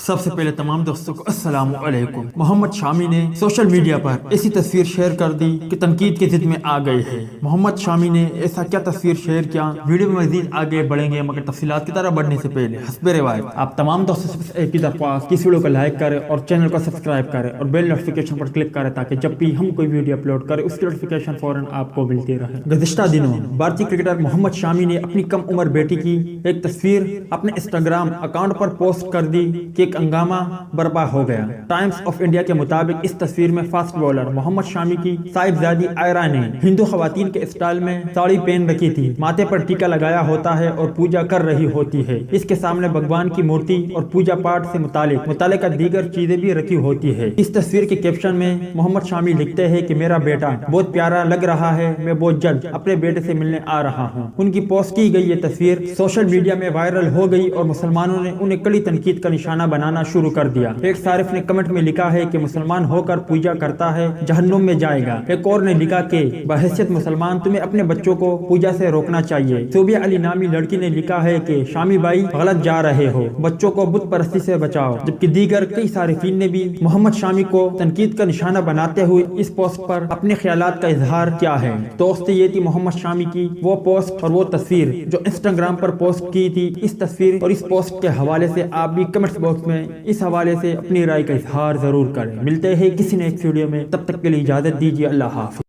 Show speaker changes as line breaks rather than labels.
سب سے پہلے تمام دوستوں کو السلام علیکم۔ محمد شامی نے سوشل میڈیا پر ایسی تصویر شیئر کر دی کہ تنقید کی ضد میں آ گئی ہے۔ محمد شامی نے ایسا کیا تصویر شیئر کیا، ویڈیو میں مزید آگے بڑھیں گے، مگر تفصیلات کی طرف بڑھنے سے پہلے حسب روایت آپ تمام دوستوں سے ایک ہی درخواست، اس ویڈیو کو لائک کریں اور چینل کو سبسکرائب کریں اور بیل نوٹیفیکیشن پر کلک کریں تاکہ جب بھی ہم کوئی ویڈیو اپلوڈ کریں اس کی نوٹیفیکیشن فوراً آپ کو ملتی رہے۔ گزشتہ دنوں بھارتی کرکٹر محمد شامی نے اپنی کم عمر بیٹی کی ایک تصویر اپنے انسٹاگرام اکاؤنٹ پر پوسٹ کر دی کہ ایک ہنگامہ برپا ہو گیا۔ ٹائمز آف انڈیا کے مطابق اس تصویر میں فاسٹ بولر محمد شامی کی صاحبزادی آئرہ نے ہندو خواتین کے اسٹائل میں ساڑی پہن رکھی تھی، ماتھے پر ٹیکا لگایا ہوتا ہے اور پوجا کر رہی ہوتی ہے۔ اس کے سامنے بھگوان کی مورتی اور پوجا پاٹ سے متعلقہ دیگر چیزیں بھی رکھی ہوتی ہے۔ اس تصویر کے کیپشن میں محمد شامی لکھتے ہیں کہ میرا بیٹا بہت پیارا لگ رہا ہے، میں بہت جلد اپنے بیٹے سے ملنے آ رہا ہوں۔ ان کی پوسٹ کی گئی یہ تصویر سوشل میڈیا میں وائرل ہو گئی اور مسلمانوں نے انہیں کڑی تنقید کا نشانہ بنانا شروع کر دیا۔ ایک صارف نے کمنٹ میں لکھا ہے کہ مسلمان ہو کر پوجا کرتا ہے جہنم میں جائے گا۔ ایک اور نے لکھا کہ بحیثیت مسلمان تمہیں اپنے بچوں کو پوجا سے روکنا چاہیے۔ صوبیہ علی نامی لڑکی نے لکھا ہے کہ شامی بھائی غلط جا رہے ہو، بچوں کو بت پرستی سے بچاؤ۔ جبکہ دیگر کئی صارفین نے بھی محمد شامی کو تنقید کا نشانہ بناتے ہوئے اس پوسٹ پر اپنے خیالات کا اظہار کیا ہے۔ دوست یہ تھی محمد شامی کی وہ پوسٹ اور وہ تصویر جو انسٹاگرام پر پوسٹ کی تھی۔ اس تصویر اور اس پوسٹ کے حوالے سے آپ بھی کمنٹس باکس میں اس حوالے سے اپنی رائے کا اظہار ضرور کریں۔ ملتے ہیں کسی نے ایک ویڈیو میں، تب تک کے لیے اجازت دیجیے، اللہ حافظ۔